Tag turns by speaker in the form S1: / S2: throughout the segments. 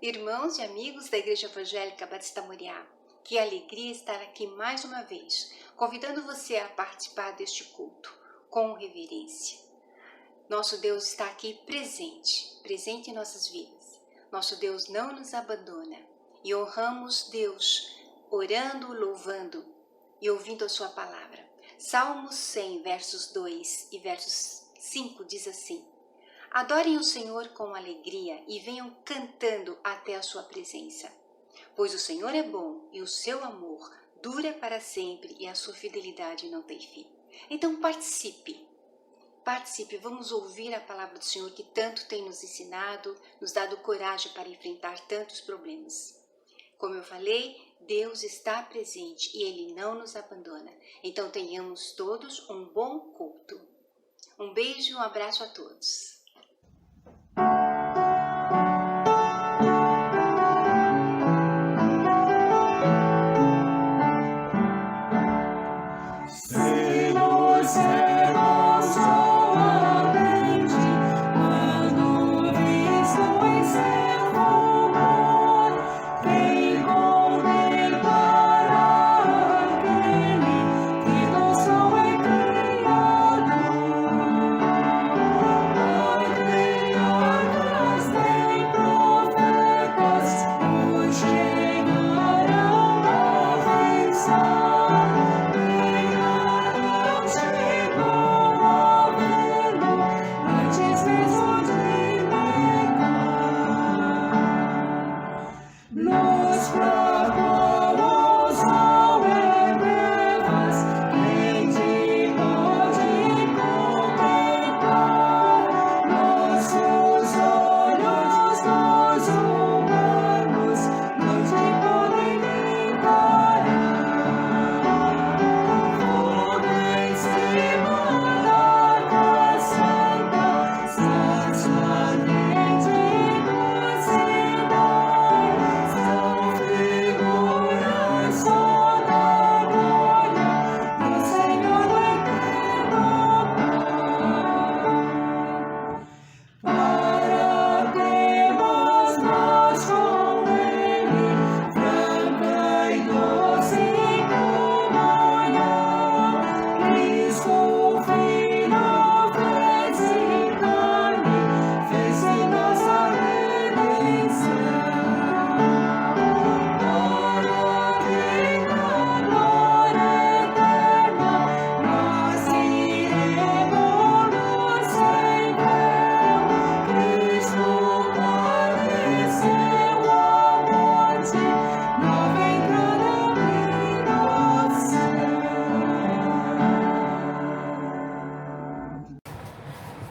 S1: Irmãos e amigos da Igreja Evangélica Batista Moriá, que alegria estar aqui mais uma vez, convidando você a participar deste culto com reverência. Nosso Deus está aqui presente em nossas vidas. Nosso Deus não nos abandona e honramos Deus orando, louvando e ouvindo a sua palavra. Salmos 100, versos 2 e versos 5 diz assim: Adorem o Senhor com alegria e venham cantando até a sua presença. Pois o Senhor é bom e o seu amor dura para sempre e a sua fidelidade não tem fim. Então participe, vamos ouvir a palavra do Senhor que tanto tem nos ensinado, nos dado coragem para enfrentar tantos problemas. Como eu falei, Deus está presente e Ele não nos abandona. Então tenhamos todos um bom culto. Um beijo e um abraço a todos.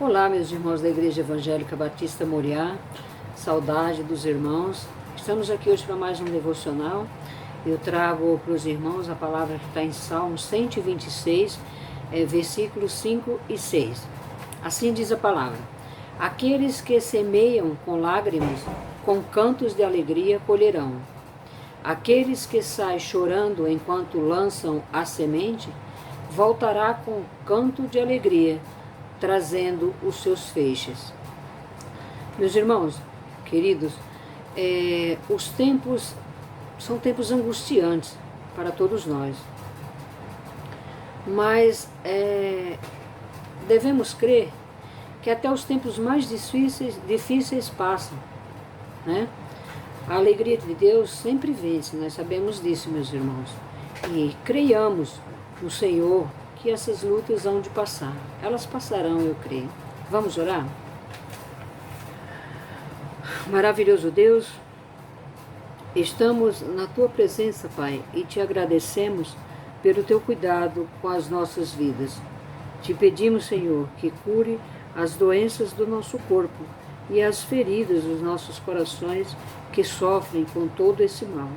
S2: Olá, meus irmãos da Igreja Evangélica Batista Moriá, saudade dos irmãos. Estamos aqui hoje para mais um devocional. Eu trago para os irmãos a palavra que está em Salmos 126, versículos 5 e 6. Assim diz a palavra: Aqueles que semeiam com lágrimas, com cantos de alegria colherão. Aqueles que saem chorando enquanto lançam a semente, voltará com canto de alegria, trazendo os seus feixes. Meus irmãos, queridos, os tempos são tempos angustiantes para todos nós, mas devemos crer que até os tempos mais difíceis passam, né? A alegria de Deus sempre vence, nós sabemos disso, meus irmãos, e creiamos no Senhor que essas lutas hão de passar. Elas passarão, eu creio. Vamos orar? Maravilhoso Deus, estamos na Tua presença, Pai, e Te agradecemos pelo Teu cuidado com as nossas vidas. Te pedimos, Senhor, que cure as doenças do nosso corpo e as feridas dos nossos corações que sofrem com todo esse mal.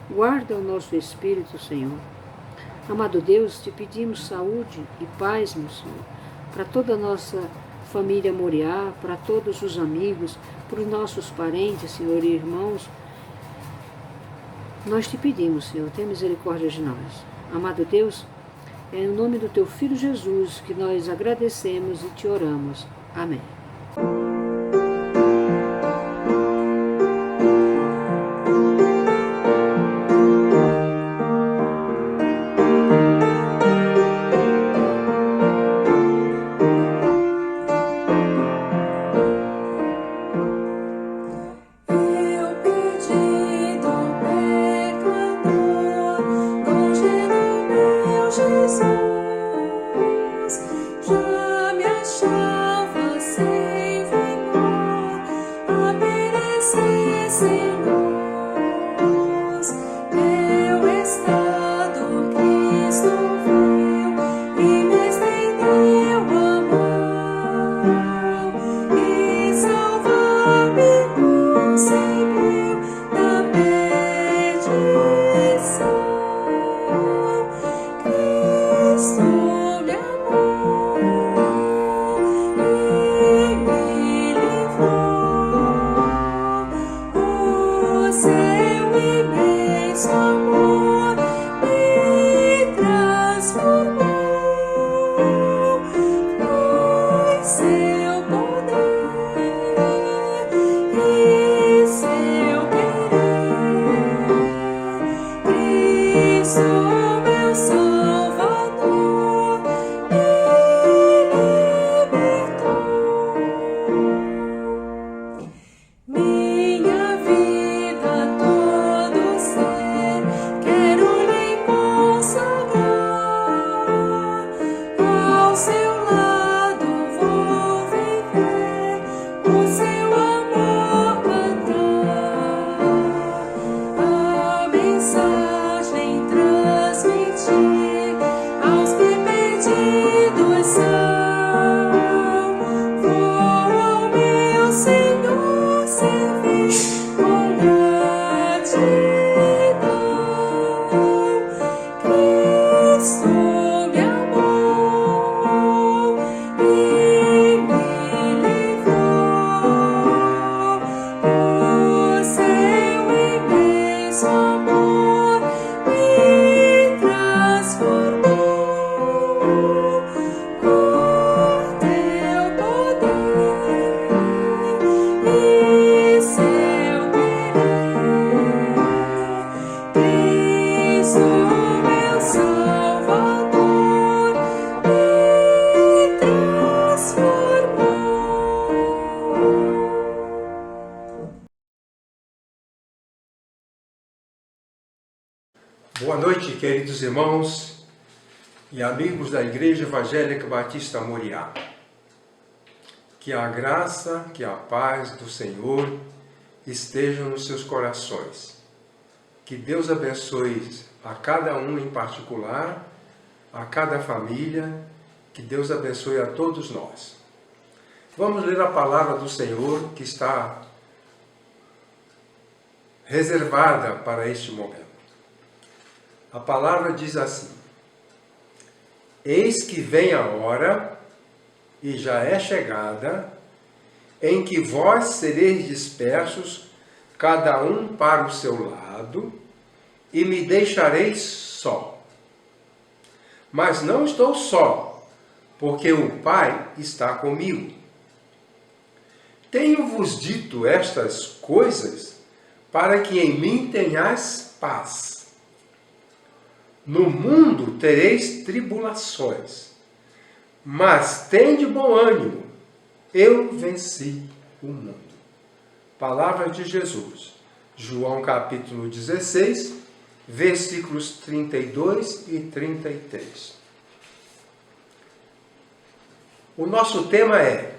S2: Guarda o nosso espírito, Senhor. Amado Deus, te pedimos saúde e paz, meu Senhor, para toda a nossa família Moriá, para todos os amigos, para os nossos parentes, Senhor, e irmãos. Nós te pedimos, Senhor, tenha misericórdia de nós. Amado Deus, é em nome do Teu Filho Jesus que nós agradecemos e te oramos. Amém.
S3: Boa noite, queridos irmãos e amigos da Igreja Evangélica Batista Moriá. Que a graça, que a paz do Senhor estejam nos seus corações. Que Deus abençoe a cada um em particular, a cada família, que Deus abençoe a todos nós. Vamos ler a palavra do Senhor que está reservada para este momento. A palavra diz assim: Eis que vem a hora, e já é chegada, em que vós sereis dispersos, cada um para o seu lado, e me deixareis só. Mas não estou só, porque o Pai está comigo. Tenho-vos dito estas coisas, para que em mim tenhais paz. No mundo tereis tribulações, mas tende bom ânimo, eu venci o mundo. Palavra de Jesus, João capítulo 16, versículos 32 e 33. O nosso tema é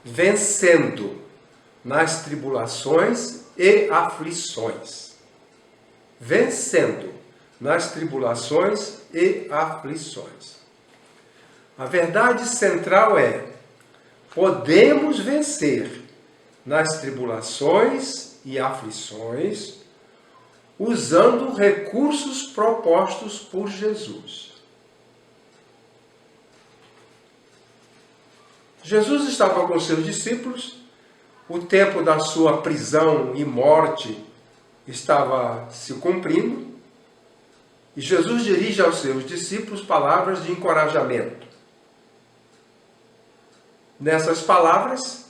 S3: vencendo nas tribulações e aflições. Vencendo nas tribulações e aflições. A verdade central é: podemos vencer nas tribulações e aflições usando recursos propostos por Jesus. Jesus estava com seus discípulos, o tempo da sua prisão e morte estava se cumprindo, e Jesus dirige aos seus discípulos palavras de encorajamento. Nessas palavras,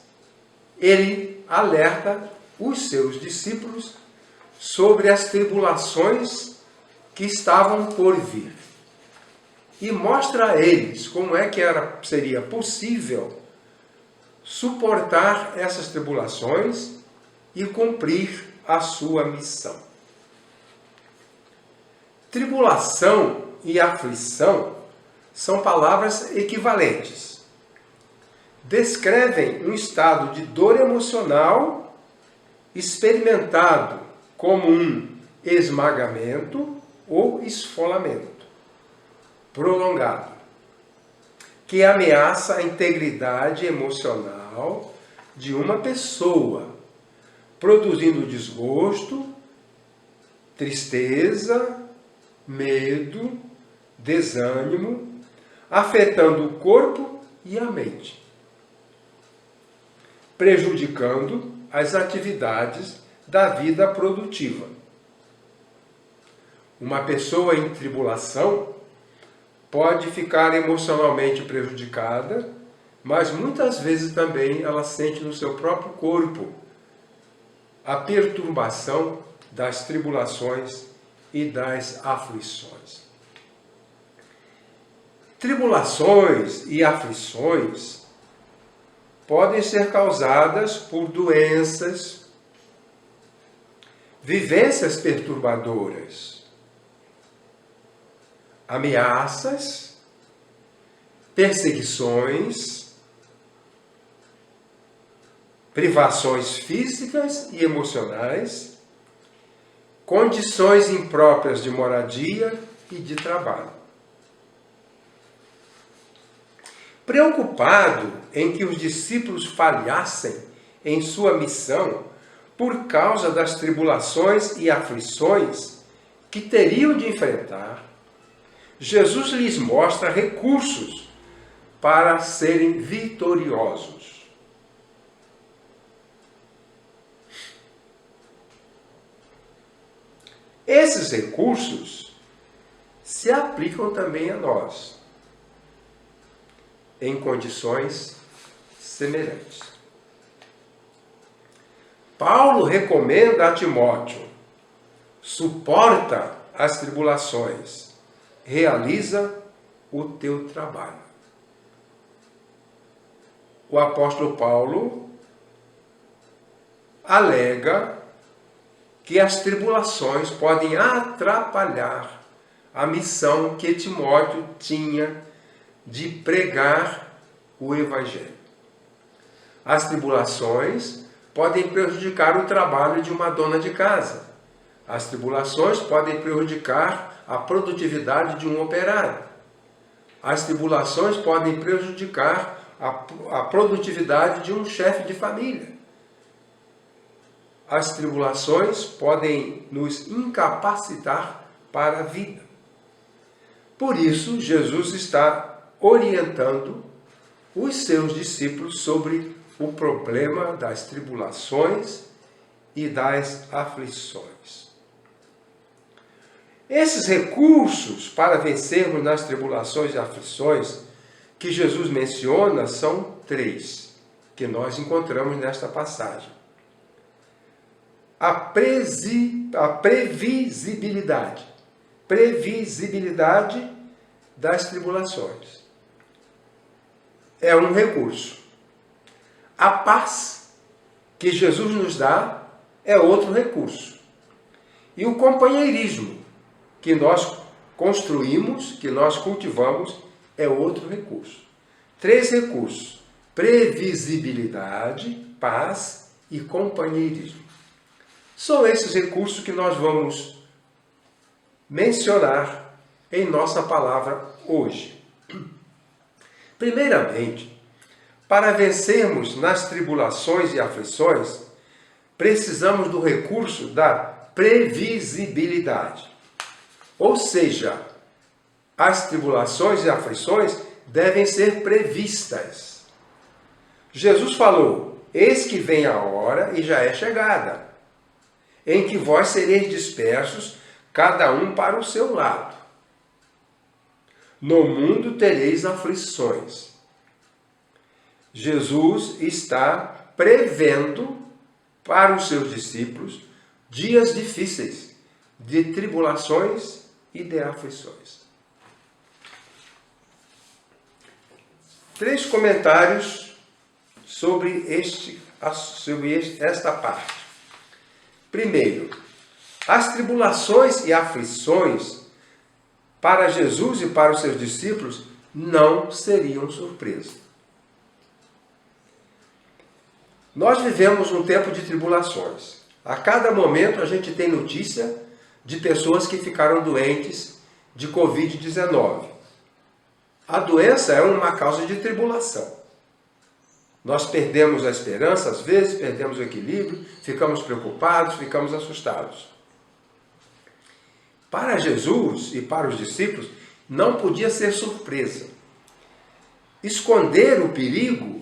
S3: ele alerta os seus discípulos sobre as tribulações que estavam por vir. E mostra a eles como é que seria possível suportar essas tribulações e cumprir a sua missão. Tribulação e aflição são palavras equivalentes. Descrevem um estado de dor emocional experimentado como um esmagamento ou esfolamento prolongado, que ameaça a integridade emocional de uma pessoa, produzindo desgosto, tristeza, medo, desânimo, afetando o corpo e a mente. prejudicando as atividades da vida produtiva. Uma pessoa em tribulação pode ficar emocionalmente prejudicada, mas muitas vezes também ela sente no seu próprio corpo a perturbação das tribulações e das aflições. Tribulações e aflições podem ser causadas por doenças, vivências perturbadoras, ameaças, perseguições, privações físicas e emocionais, condições impróprias de moradia e de trabalho. Preocupado em que os discípulos falhassem em sua missão por causa das tribulações e aflições que teriam de enfrentar, Jesus lhes mostra recursos para serem vitoriosos. Esses recursos se aplicam também a nós, em condições semelhantes. Paulo recomenda a Timóteo: suporta as tribulações, realiza o teu trabalho. O apóstolo Paulo alega que as tribulações podem atrapalhar a missão que Timóteo tinha de pregar o Evangelho. As tribulações podem prejudicar o trabalho de uma dona de casa. As tribulações podem prejudicar a produtividade de um operário. As tribulações podem prejudicar a produtividade de um chefe de família. As tribulações podem nos incapacitar para a vida. Por isso, Jesus está orientando os seus discípulos sobre o problema das tribulações e das aflições. Esses recursos para vencermos nas tribulações e aflições que Jesus menciona são 3, que nós encontramos nesta passagem. A previsibilidade das tribulações é um recurso. A paz que Jesus nos dá é outro recurso. E o companheirismo que nós construímos, que nós cultivamos, é outro recurso. 3 recursos: previsibilidade, paz e companheirismo. São esses recursos que nós vamos mencionar em nossa palavra hoje. Primeiramente, para vencermos nas tribulações e aflições, precisamos do recurso da previsibilidade. Ou seja, as tribulações e aflições devem ser previstas. Jesus falou: eis que vem a hora e já é chegada, em que vós sereis dispersos, cada um para o seu lado. No mundo tereis aflições. Jesus está prevendo para os seus discípulos dias difíceis, de tribulações e de aflições. 3 comentários sobre esta parte. Primeiro, as tribulações e aflições para Jesus e para os seus discípulos não seriam surpresa. Nós vivemos um tempo de tribulações. A cada momento a gente tem notícia de pessoas que ficaram doentes de Covid-19. A doença é uma causa de tribulação. Nós perdemos a esperança, às vezes perdemos o equilíbrio, ficamos preocupados, ficamos assustados. Para Jesus e para os discípulos, não podia ser surpresa. Esconder o perigo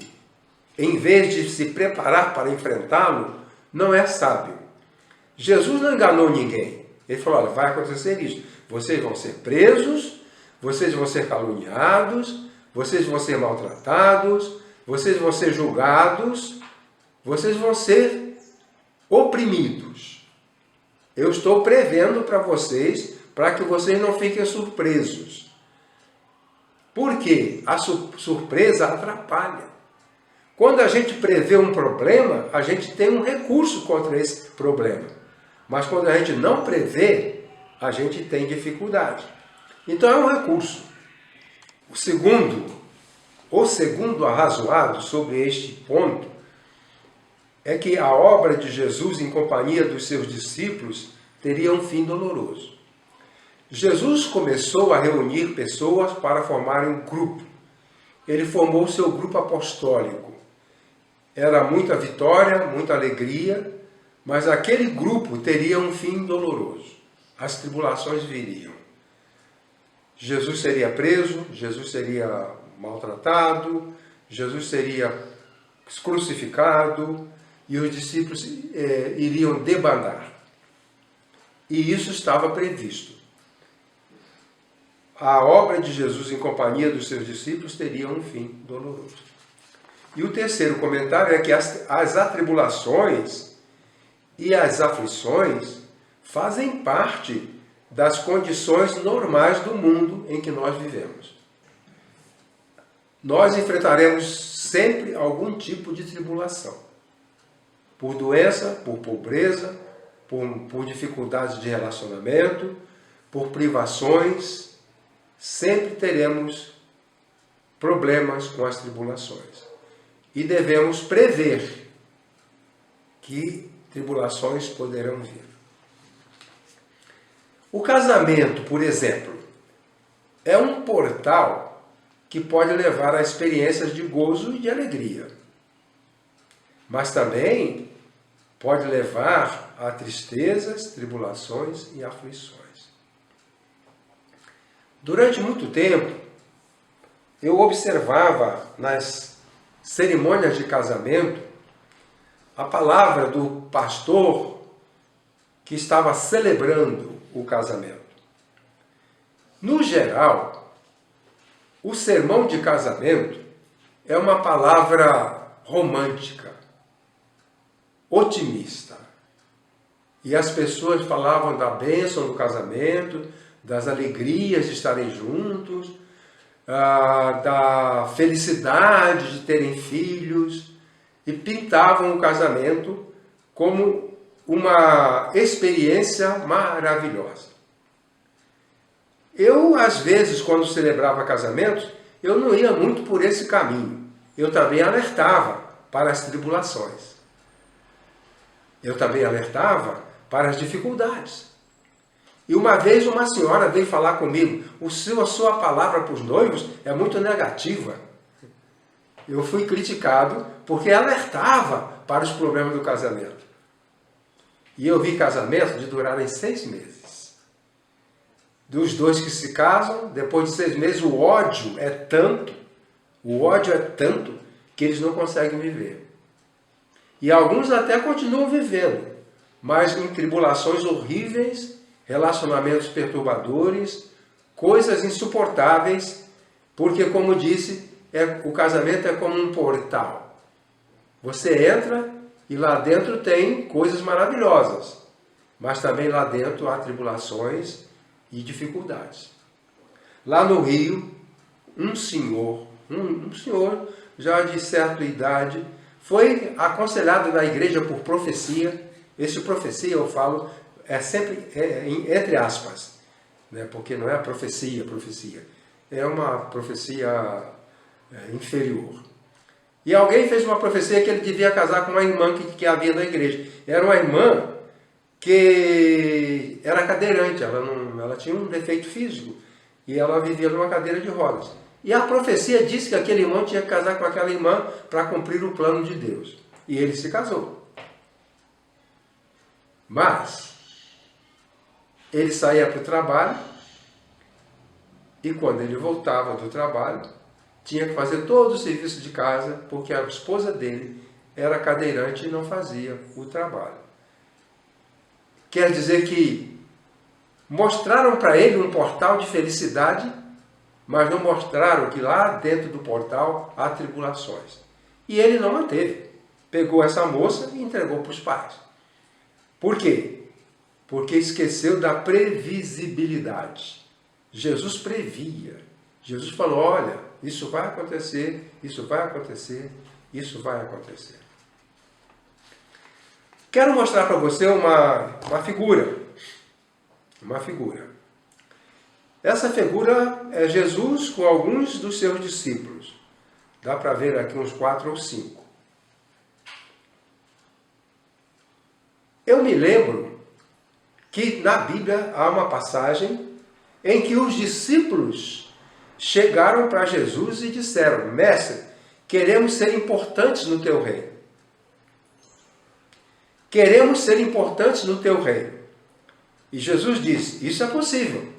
S3: em vez de se preparar para enfrentá-lo, não é sábio. Jesus não enganou ninguém. Ele falou, olha, vai acontecer isso. Vocês vão ser presos, vocês vão ser caluniados, vocês vão ser maltratados, vocês vão ser julgados, vocês vão ser oprimidos. Eu estou prevendo para vocês, para que vocês não fiquem surpresos. Por quê? A surpresa atrapalha. Quando a gente prevê um problema, a gente tem um recurso contra esse problema. Mas quando a gente não prevê, a gente tem dificuldade. Então é um recurso. O segundo arrazoado sobre este ponto é que a obra de Jesus em companhia dos seus discípulos teria um fim doloroso. Jesus começou a reunir pessoas para formarem um grupo. Ele formou o seu grupo apostólico. Era muita vitória, muita alegria, mas aquele grupo teria um fim doloroso. As tribulações viriam. Jesus seria preso, Jesus seria maltratado, Jesus seria crucificado e os discípulos iriam debandar. E isso estava previsto. A obra de Jesus em companhia dos seus discípulos teria um fim doloroso. E o terceiro comentário é que as atribulações e as aflições fazem parte das condições normais do mundo em que nós vivemos. Nós enfrentaremos sempre algum tipo de tribulação. Por doença, por pobreza, por dificuldades de relacionamento, por privações, sempre teremos problemas com as tribulações. E devemos prever que tribulações poderão vir. O casamento, por exemplo, é um portal que pode levar a experiências de gozo e de alegria. Mas também pode levar a tristezas, tribulações e aflições. Durante muito tempo, eu observava nas cerimônias de casamento a palavra do pastor que estava celebrando o casamento. No geral, o sermão de casamento é uma palavra romântica, otimista. E as pessoas falavam da bênção do casamento, das alegrias de estarem juntos, da felicidade de terem filhos, e pintavam o casamento como uma experiência maravilhosa. Eu, às vezes, quando celebrava casamentos, eu não ia muito por esse caminho. Eu também alertava para as tribulações. Eu também alertava para as dificuldades. E uma vez uma senhora veio falar comigo, a sua palavra para os noivos é muito negativa. Eu fui criticado porque alertava para os problemas do casamento. E eu vi casamentos de durarem 6 meses. Dos dois que se casam, depois de 6 meses, o ódio é tanto que eles não conseguem viver. E alguns até continuam vivendo, mas em tribulações horríveis, relacionamentos perturbadores, coisas insuportáveis, porque, como disse, o casamento é como um portal. Você entra e lá dentro tem coisas maravilhosas, mas também lá dentro há tribulações e dificuldades. Lá no Rio, um senhor já de certa idade, foi aconselhado na igreja por profecia. Esse profecia, eu falo, é sempre entre aspas, né? Porque não é profecia, é uma profecia inferior. E alguém fez uma profecia que ele devia casar com uma irmã que havia na igreja. Era uma irmã que era cadeirante, ela tinha um defeito físico e ela vivia numa cadeira de rodas. E a profecia disse que aquele irmão tinha que casar com aquela irmã para cumprir o plano de Deus. E ele se casou. Mas ele saía para o trabalho e quando ele voltava do trabalho, tinha que fazer todo o serviço de casa, porque a esposa dele era cadeirante e não fazia o trabalho. Quer dizer que mostraram para ele um portal de felicidade, mas não mostraram que lá dentro do portal há tribulações. E ele não manteve. Pegou essa moça e entregou para os pais. Por quê? Porque esqueceu da previsibilidade. Jesus previa. Jesus falou, olha, isso vai acontecer, isso vai acontecer, isso vai acontecer. Quero mostrar para você uma figura. Uma figura. Essa figura é Jesus com alguns dos seus discípulos. Dá para ver aqui uns 4 ou 5. Eu me lembro que na Bíblia há uma passagem em que os discípulos chegaram para Jesus e disseram, mestre, queremos ser importantes no teu reino. Queremos ser importantes no teu reino. E Jesus disse, isso é possível,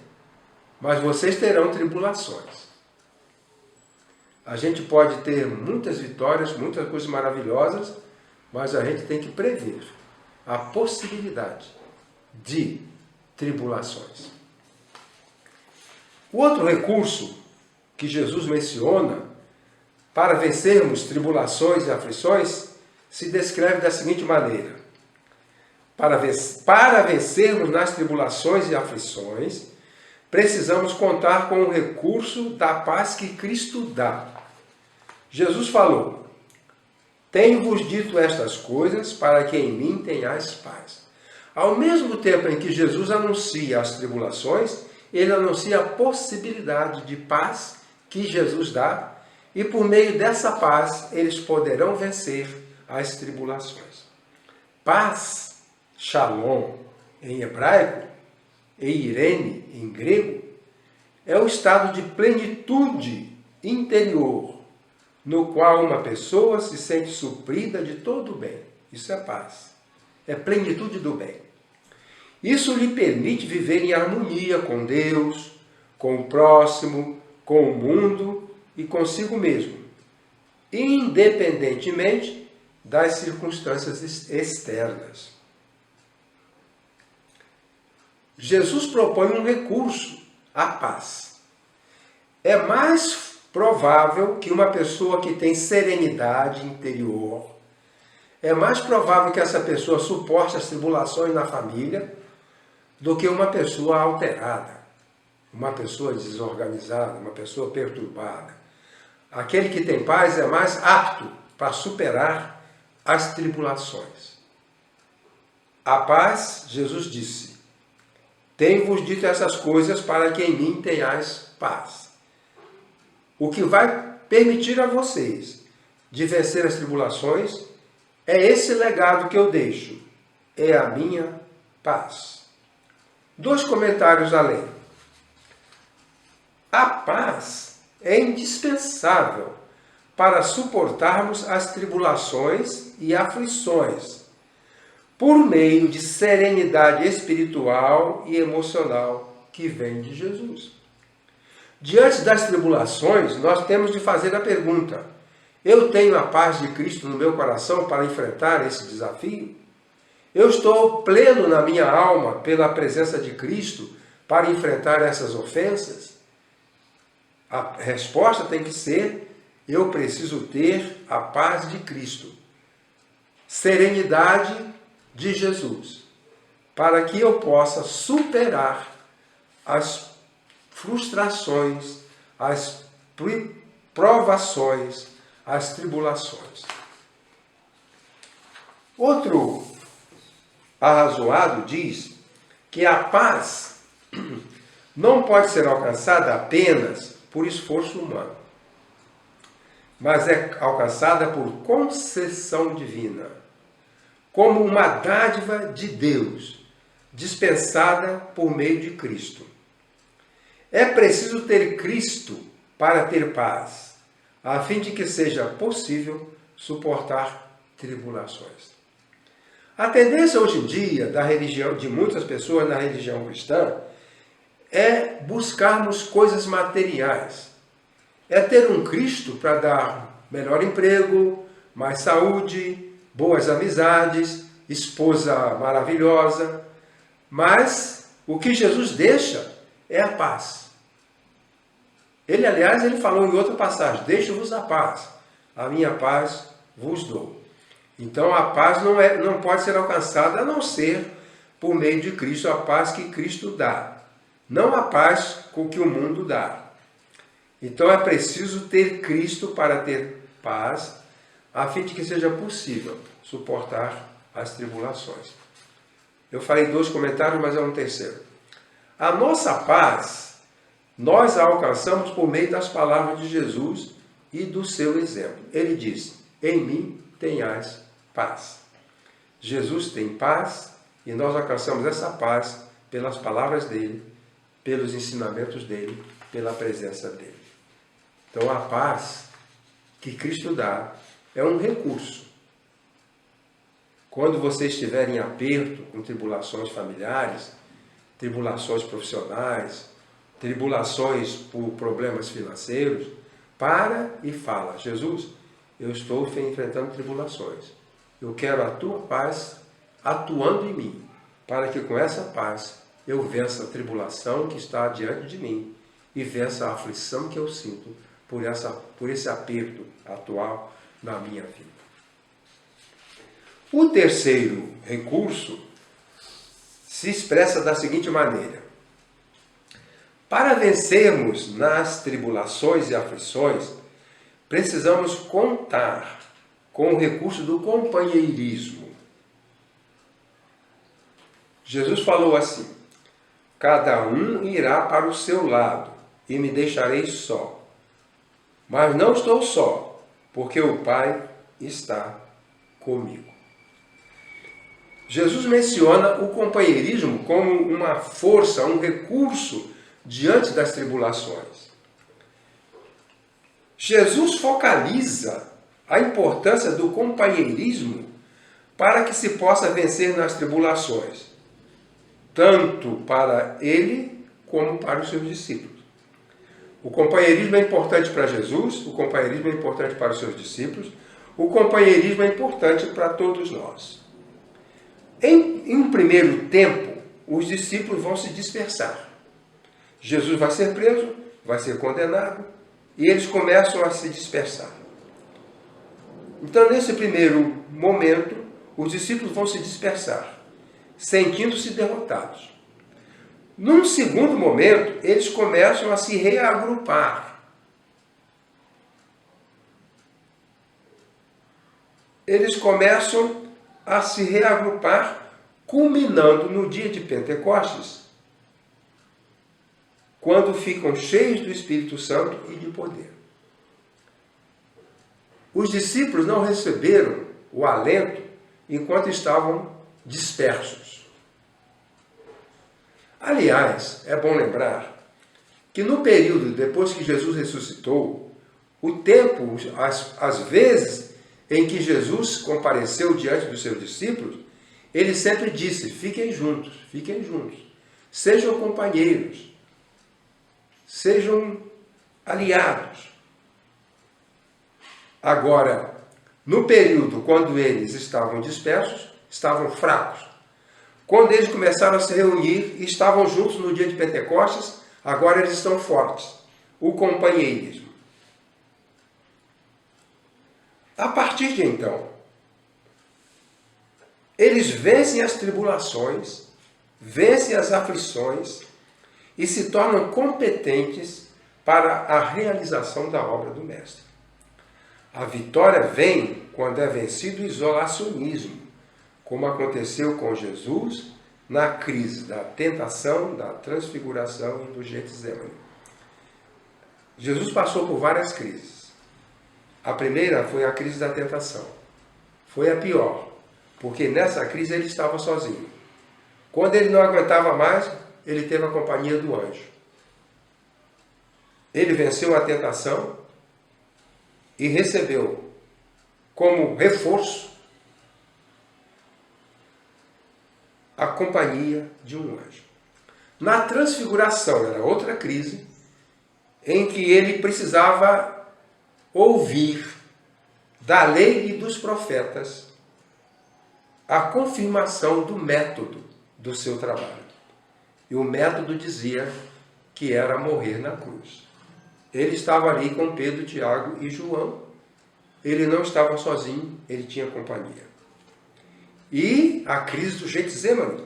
S3: mas vocês terão tribulações. A gente pode ter muitas vitórias, muitas coisas maravilhosas, mas a gente tem que prever a possibilidade de tribulações. O outro recurso que Jesus menciona para vencermos tribulações e aflições se descreve da seguinte maneira. Para vencermos nas tribulações e aflições, precisamos contar com o recurso da paz que Cristo dá. Jesus falou, tenho-vos dito estas coisas para que em mim tenhais paz. Ao mesmo tempo em que Jesus anuncia as tribulações, ele anuncia a possibilidade de paz que Jesus dá, e por meio dessa paz eles poderão vencer as tribulações. Paz, shalom, em hebraico, e irene, em grego, é o estado de plenitude interior, no qual uma pessoa se sente suprida de todo o bem. Isso é paz. É plenitude do bem. Isso lhe permite viver em harmonia com Deus, com o próximo, com o mundo e consigo mesmo, independentemente das circunstâncias externas. Jesus propõe um recurso à paz. É mais provável que uma pessoa que tem serenidade interior, é mais provável que essa pessoa suporte as tribulações na família do que uma pessoa alterada, uma pessoa desorganizada, uma pessoa perturbada. Aquele que tem paz é mais apto para superar as tribulações. A paz, Jesus disse, tenho-vos dito essas coisas para que em mim tenhais paz. O que vai permitir a vocês de vencer as tribulações é esse legado que eu deixo, é a minha paz. 2 comentários além. A paz é indispensável para suportarmos as tribulações e aflições, por meio de serenidade espiritual e emocional que vem de Jesus. Diante das tribulações, nós temos de fazer a pergunta, eu tenho a paz de Cristo no meu coração para enfrentar esse desafio? Eu estou pleno na minha alma pela presença de Cristo para enfrentar essas ofensas? A resposta tem que ser, eu preciso ter a paz de Cristo, serenidade de Jesus, para que eu possa superar as frustrações, as provações, as tribulações. Outro arrazoado diz que a paz não pode ser alcançada apenas por esforço humano, mas é alcançada por concessão divina, como uma dádiva de Deus, dispensada por meio de Cristo. É preciso ter Cristo para ter paz, a fim de que seja possível suportar tribulações. A tendência hoje em dia da religião, de muitas pessoas na religião cristã, é buscarmos coisas materiais. é ter um Cristo para dar melhor emprego, mais saúde, boas amizades, esposa maravilhosa. Mas o que Jesus deixa é a paz. Ele, aliás, ele falou em outra passagem: deixo-vos a paz, a minha paz vos dou. Então a paz não pode ser alcançada a não ser por meio de Cristo, a paz que Cristo dá, não a paz com que o mundo dá. Então é preciso ter Cristo para ter paz, a fim de que seja possível suportar as tribulações. Eu falei 2 comentários, mas é um terceiro. A nossa paz, nós a alcançamos por meio das palavras de Jesus e do seu exemplo. Ele diz: em mim tenhais paz. Jesus tem paz e nós alcançamos essa paz pelas palavras dele, pelos ensinamentos dele, pela presença dele. Então a paz que Cristo dá é um recurso. Quando você estiver em aperto, com tribulações familiares, tribulações profissionais, tribulações por problemas financeiros, para e fala: Jesus, eu estou enfrentando tribulações. Eu quero a tua paz atuando em mim, para que com essa paz eu vença a tribulação que está diante de mim e vença a aflição que eu sinto por esse aperto atual na minha vida. O terceiro recurso se expressa da seguinte maneira: para vencermos nas tribulações e aflições, precisamos contar com o recurso do companheirismo. Jesus falou assim: cada um irá para o seu lado e me deixarei só. Mas não estou só, porque o Pai está comigo. Jesus menciona o companheirismo como uma força, um recurso diante das tribulações. Jesus focaliza a importância do companheirismo para que se possa vencer nas tribulações, tanto para ele como para os seus discípulos. O companheirismo é importante para Jesus, o companheirismo é importante para os seus discípulos, o companheirismo é importante para todos nós. Em um primeiro tempo, os discípulos vão se dispersar. Jesus vai ser preso, vai ser condenado, e eles começam a se dispersar. Então, nesse primeiro momento, os discípulos vão se dispersar, sentindo-se derrotados. Num segundo momento, eles começam a se reagrupar. Eles começam a se reagrupar, culminando no dia de Pentecostes, quando ficam cheios do Espírito Santo e de poder. Os discípulos não receberam o alento enquanto estavam dispersos. Aliás, é bom lembrar que no período depois que Jesus ressuscitou, o tempo, as vezes em que Jesus compareceu diante dos seus discípulos, ele sempre disse: fiquem juntos, sejam companheiros, sejam aliados. Agora, no período quando eles estavam dispersos, estavam fracos. Quando eles começaram a se reunir e estavam juntos no dia de Pentecostes, agora eles estão fortes. O companheirismo. A partir de então, eles vencem as tribulações, vencem as aflições e se tornam competentes para a realização da obra do Mestre. A vitória vem quando é vencido o isolacionismo, como aconteceu com Jesus na crise da tentação, da transfiguração e do Getsemane. Jesus passou por várias crises. A primeira foi a crise da tentação. Foi a pior, porque nessa crise ele estava sozinho. Quando ele não aguentava mais, ele teve a companhia do anjo. Ele venceu a tentação e recebeu como reforço a companhia de um anjo. Na transfiguração, era outra crise, em que ele precisava ouvir da lei e dos profetas a confirmação do método do seu trabalho. E o método dizia que era morrer na cruz. Ele estava ali com Pedro, Tiago e João. Ele não estava sozinho, ele tinha companhia. E a crise do Getsemane,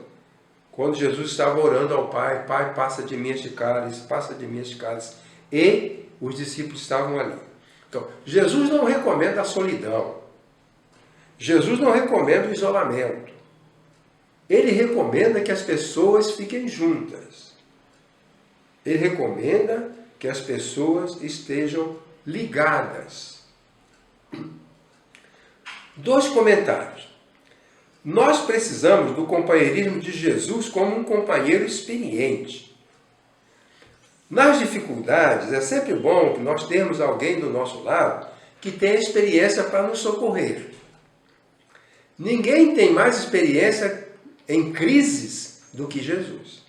S3: quando Jesus estava orando ao Pai, Pai, passa de mim este cálice, passa de mim este cálice. E os discípulos estavam ali. Então, Jesus não recomenda a solidão. Jesus não recomenda o isolamento. Ele recomenda que as pessoas fiquem juntas. Ele recomenda que as pessoas estejam ligadas. 2 comentários. Nós precisamos do companheirismo de Jesus como um companheiro experiente. Nas dificuldades, é sempre bom que nós tenhamos alguém do nosso lado que tenha experiência para nos socorrer. Ninguém tem mais experiência em crises do que Jesus.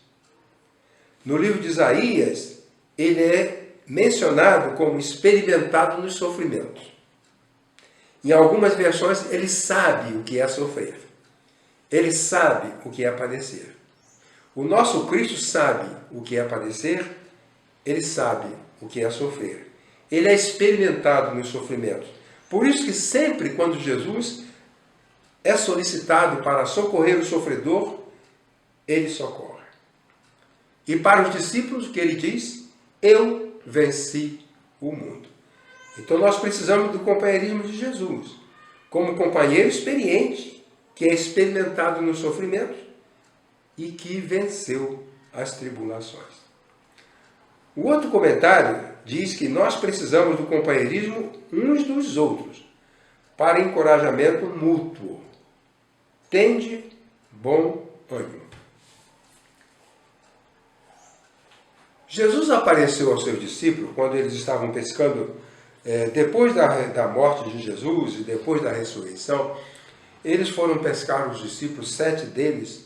S3: No livro de Isaías, ele é mencionado como experimentado nos sofrimentos. Em algumas versões, ele sabe o que é sofrer. Ele sabe o que é padecer. O nosso Cristo sabe o que é padecer, ele sabe o que é sofrer. Ele é experimentado nos sofrimentos. Por isso que sempre quando Jesus é solicitado para socorrer o sofredor, ele socorre. E para os discípulos, o que ele diz? Eu venci o mundo. Então nós precisamos do companheirismo de Jesus, como companheiro experiente, que é experimentado nos sofrimentos e que venceu as tribulações. O outro comentário diz que nós precisamos do companheirismo uns dos outros, para encorajamento mútuo. Tende bom ânimo. Jesus apareceu aos seus discípulos quando eles estavam pescando, depois da morte de Jesus e depois da ressurreição. Eles foram pescar, os discípulos, 7 deles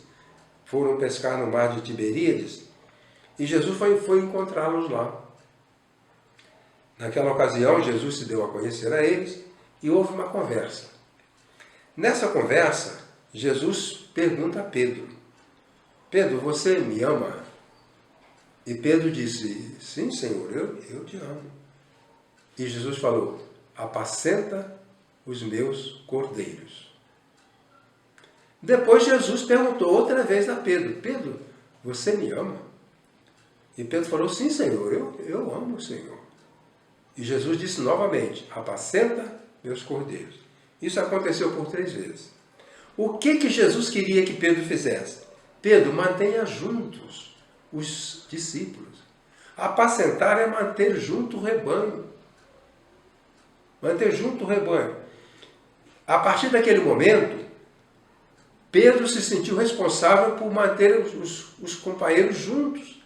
S3: foram pescar no mar de Tiberíades, e Jesus foi encontrá-los lá. Naquela ocasião, Jesus se deu a conhecer a eles e houve uma conversa. Nessa conversa, Jesus pergunta a Pedro: Pedro, você me ama? E Pedro disse: sim, Senhor, eu te amo. E Jesus falou: apacenta os meus cordeiros. Depois Jesus perguntou outra vez a Pedro: Pedro, você me ama? E Pedro falou: sim, Senhor, eu amo o Senhor. E Jesus disse novamente: apacenta meus cordeiros. Isso aconteceu por 3 vezes. O que Jesus queria que Pedro fizesse? Pedro, mantenha juntos os discípulos. Apacentar é manter junto o rebanho. Manter junto o rebanho. A partir daquele momento, Pedro se sentiu responsável por manter os companheiros juntos.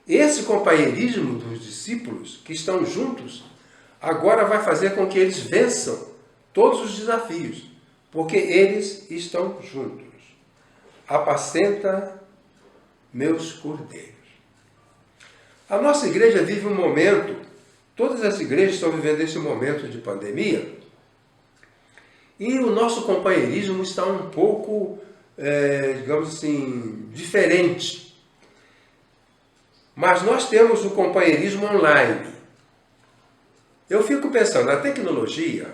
S3: Esse companheirismo dos discípulos que estão juntos agora vai fazer com que eles vençam todos os desafios, porque eles estão juntos. Apacenta meus cordeiros. A nossa igreja vive um momento, todas as igrejas estão vivendo esse momento de pandemia, e o nosso companheirismo está um pouco, digamos assim, diferente. Mas nós temos o companheirismo online. Eu fico pensando, a tecnologia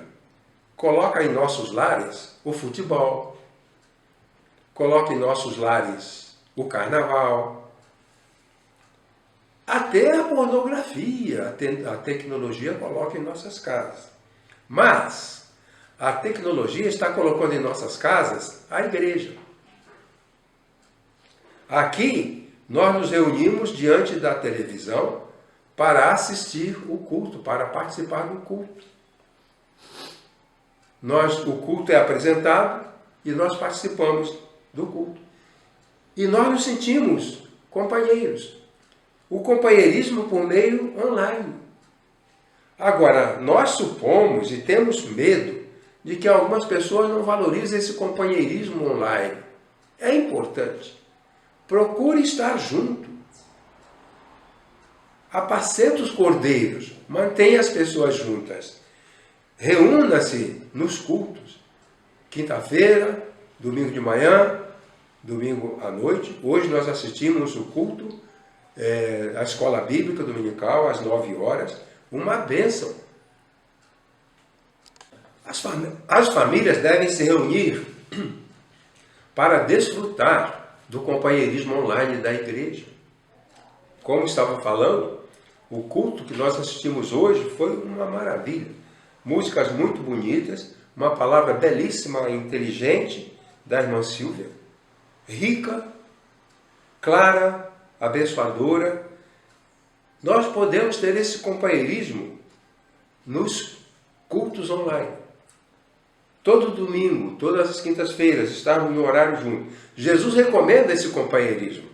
S3: coloca em nossos lares o futebol, coloca em nossos lares o carnaval, até a pornografia, a tecnologia coloca em nossas casas. Mas a tecnologia está colocando em nossas casas a igreja. Aqui, nós nos reunimos diante da televisão para assistir o culto, para participar do culto. O culto é apresentado e nós participamos do culto. E nós nos sentimos companheiros. O companheirismo por meio online. Agora, nós supomos e temos medo de que algumas pessoas não valorizem esse companheirismo online. É importante. Procure estar junto. Apacenta os cordeiros, mantenha as pessoas juntas. Reúna-se nos cultos. Quinta-feira, domingo de manhã, domingo à noite. Hoje nós assistimos o culto, a escola bíblica dominical, às 9 horas. Uma bênção. As famílias devem se reunir para desfrutar do companheirismo online da igreja. Como estava falando, o culto que nós assistimos hoje foi uma maravilha. Músicas muito bonitas, uma palavra belíssima e inteligente da irmã Silvia, rica, clara, abençoadora. Nós podemos ter esse companheirismo nos cultos online. Todo domingo, todas as quintas-feiras, estarmos no horário juntos. Jesus recomenda esse companheirismo.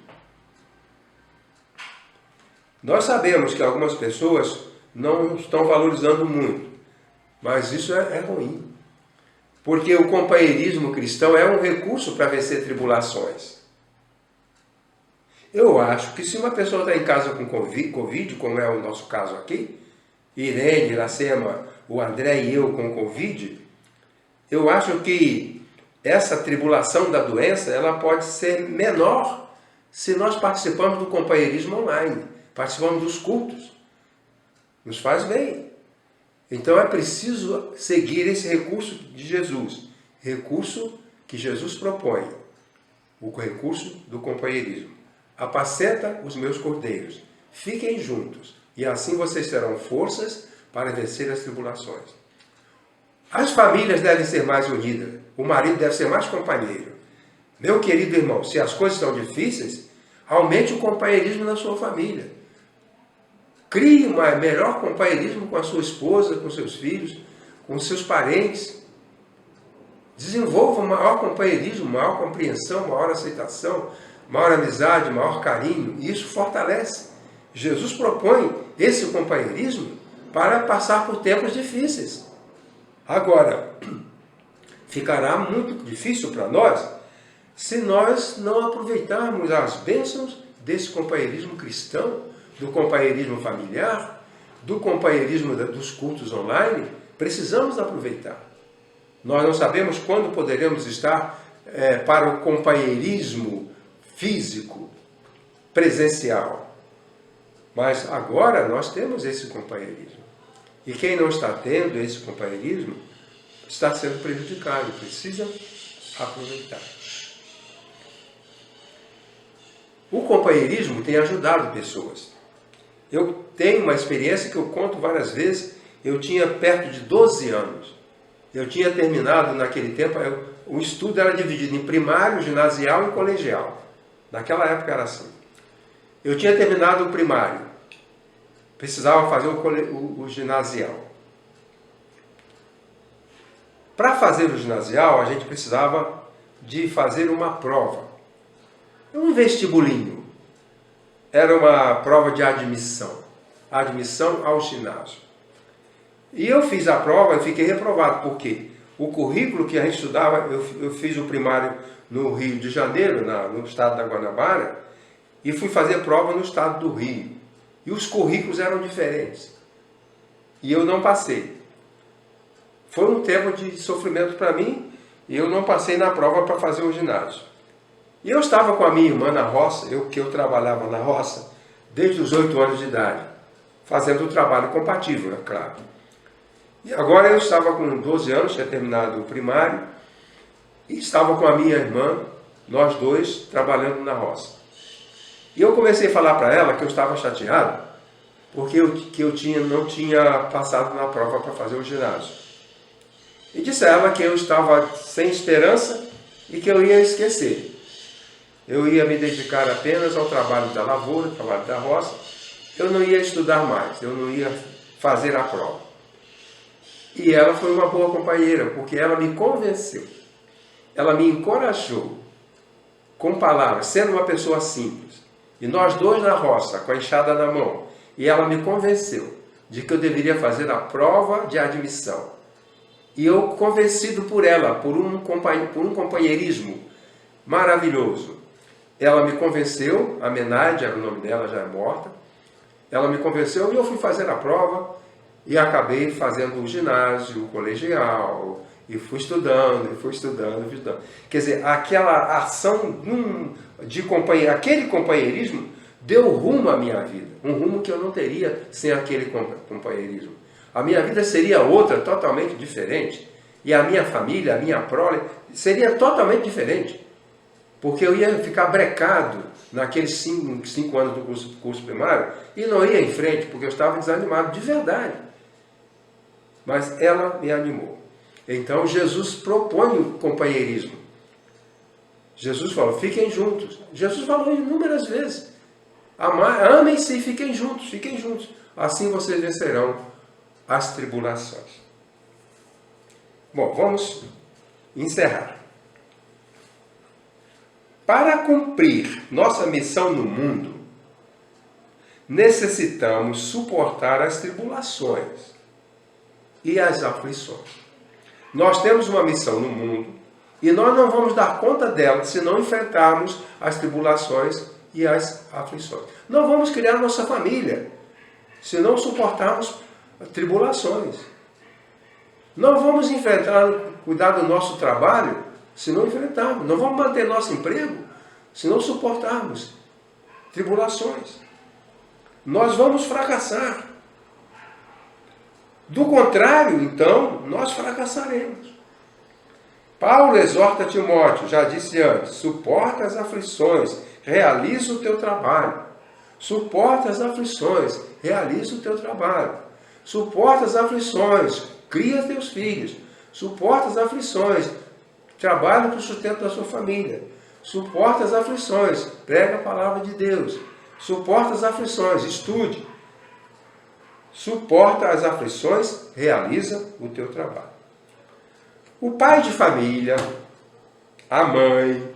S3: Nós sabemos que algumas pessoas não estão valorizando muito, mas isso é ruim. Porque o companheirismo cristão é um recurso para vencer tribulações. Eu acho que se uma pessoa está em casa com Covid, como é o nosso caso aqui, Irene, Iracema, o André e eu com Covid, eu acho que essa tribulação da doença ela pode ser menor se nós participamos do companheirismo online, participamos dos cultos. Nos faz bem. Então é preciso seguir esse recurso de Jesus, recurso que Jesus propõe, o recurso do companheirismo. Apacenta os meus cordeiros, fiquem juntos, e assim vocês terão forças para vencer as tribulações. As famílias devem ser mais unidas, o marido deve ser mais companheiro. Meu querido irmão, se as coisas estão difíceis, aumente o companheirismo na sua família. Crie um melhor companheirismo com a sua esposa, com seus filhos, com seus parentes. Desenvolva um maior companheirismo, maior compreensão, maior aceitação, maior amizade, maior carinho. E isso fortalece. Jesus propõe esse companheirismo para passar por tempos difíceis. Agora, ficará muito difícil para nós se nós não aproveitarmos as bênçãos desse companheirismo cristão, do companheirismo familiar, do companheirismo dos cultos online. Precisamos aproveitar. Nós não sabemos quando poderemos estar para o companheirismo físico, presencial. Mas agora nós temos esse companheirismo. E quem não está tendo esse companheirismo está sendo prejudicado, precisa aproveitar. O companheirismo tem ajudado pessoas. Eu tenho uma experiência que eu conto várias vezes. Eu tinha perto de 12 anos. Eu tinha terminado naquele tempo, o estudo era dividido em primário, ginasial e colegial. Naquela época era assim. Eu tinha terminado o primário. Precisava fazer o ginasial. Para fazer o ginasial, a gente precisava de fazer uma prova. Um vestibulinho. Era uma prova de admissão. Admissão ao ginásio. E eu fiz a prova e fiquei reprovado. Por quê? O currículo que a gente estudava, eu fiz o primário no Rio de Janeiro, no estado da Guanabara, e fui fazer prova no estado do Rio. E os currículos eram diferentes. E eu não passei. Foi um tempo de sofrimento para mim, e eu não passei na prova para fazer o ginásio. E eu estava com a minha irmã na roça, que eu trabalhava na roça, desde os 8 anos de idade, fazendo um trabalho compatível, é claro. E agora eu estava com 12 anos, tinha terminado o primário, e estava com a minha irmã, nós dois, trabalhando na roça. E eu comecei a falar para ela que eu estava chateado, porque não tinha passado na prova para fazer o ginásio. E disse a ela que eu estava sem esperança e que eu ia esquecer. Eu ia me dedicar apenas ao trabalho da lavoura, ao trabalho da roça. Eu não ia estudar mais, eu não ia fazer a prova. E ela foi uma boa companheira, porque ela me convenceu. Ela me encorajou com palavras, sendo uma pessoa simples. E nós dois na roça, com a enxada na mão. E ela me convenceu de que eu deveria fazer a prova de admissão. E eu, convencido por ela, por um companheirismo maravilhoso, ela me convenceu, a Menaide era o nome dela, já é morta, Ela me convenceu e eu fui fazer a prova e acabei fazendo o ginásio, o colegial, e fui estudando, fui estudando. Quer dizer, aquela ação de aquele companheirismo deu rumo à minha vida, um rumo que eu não teria sem aquele companheirismo. A minha vida seria outra, totalmente diferente, e a minha família, a minha prole, seria totalmente diferente, porque eu ia ficar brecado naqueles 5 anos do curso primário e não ia em frente, porque eu estava desanimado de verdade. Mas ela me animou. Então Jesus propõe o companheirismo. Jesus falou, fiquem juntos. Jesus falou inúmeras vezes. Amem-se e fiquem juntos, fiquem juntos. Assim vocês vencerão as tribulações. Bom, vamos encerrar. Para cumprir nossa missão no mundo, necessitamos suportar as tribulações e as aflições. Nós temos uma missão no mundo e nós não vamos dar conta dela se não enfrentarmos as tribulações e as aflições. Não vamos criar nossa família se não suportarmos tribulações. Não vamos cuidar do nosso trabalho se não enfrentarmos. Não vamos manter nosso emprego se não suportarmos tribulações. Nós vamos fracassar. Do contrário, então, nós fracassaremos. Paulo exorta Timóteo, já disse antes, suporta as aflições, realiza o teu trabalho. Suporta as aflições, realiza o teu trabalho. Suporta as aflições, cria teus filhos. Suporta as aflições, trabalha para o sustento da sua família. Suporta as aflições, prega a palavra de Deus. Suporta as aflições, estude. Suporta as aflições, realiza o teu trabalho. O pai de família, a mãe,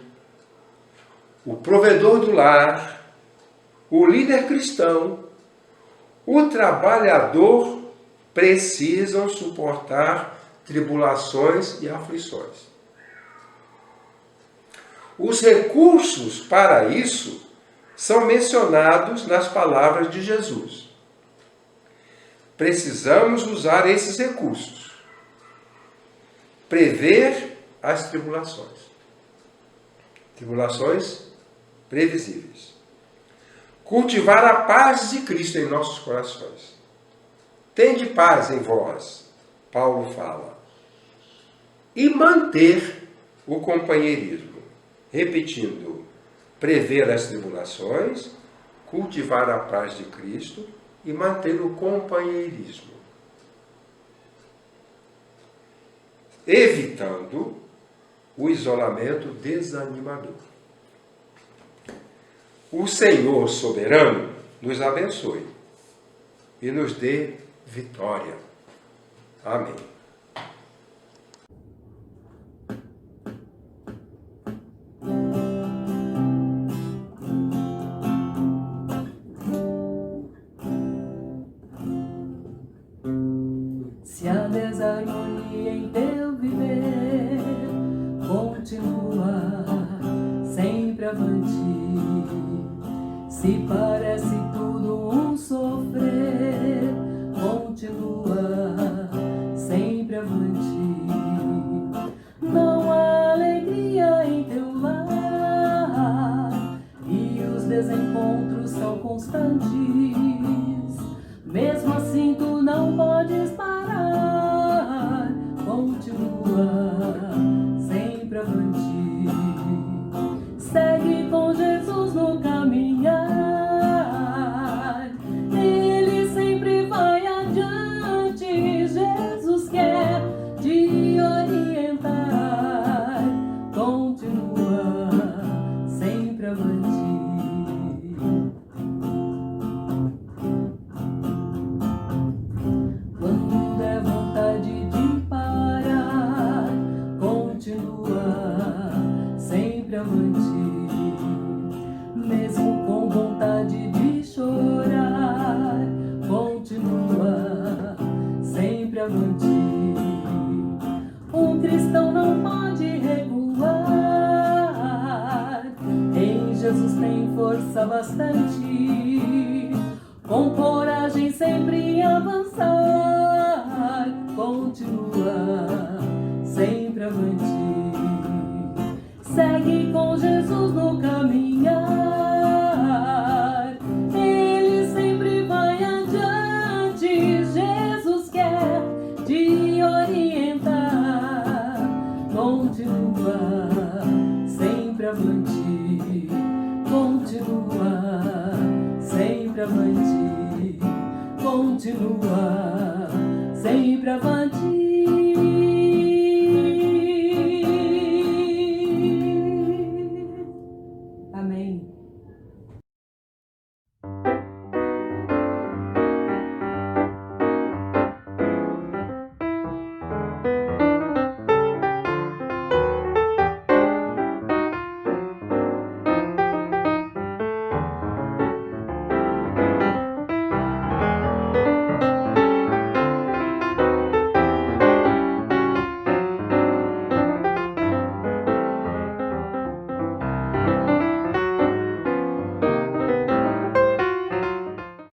S3: o provedor do lar, o líder cristão, o trabalhador precisam suportar tribulações e aflições. Os recursos para isso são mencionados nas palavras de Jesus. Precisamos usar esses recursos. Prever as tribulações. Tribulações previsíveis. Cultivar a paz de Cristo em nossos corações. Tende paz em vós, Paulo fala. E manter o companheirismo. Repetindo, prever as tribulações, cultivar a paz de Cristo e manter o companheirismo. Evitando o isolamento desanimador. O Senhor soberano nos abençoe e nos dê vitória. Amém.
S4: Se há desarmonia em teu viver, continua sempre avante. Se parece tudo um sofrer, continua sempre avante. Não há alegria em teu lar e os desencontros são constantes. Mesmo assim tu não podes parar, continua sempre avante. Segue com Jesus no caminhar, Ele sempre vai adiante. Jesus quer te orientar, continua sempre avante. Quando der vontade de parar, continua sempre avante. Mesmo com vontade de chorar, continua sempre avante. Um cristão não pode recuar, em Jesus tem força bastante. com coragem sempre avançar, continua sempre avante, segue com Jesus no caminhar, Ele sempre vai adiante, Jesus quer te orientar, continua sempre avante, continua sempre avante, continua sempre avante.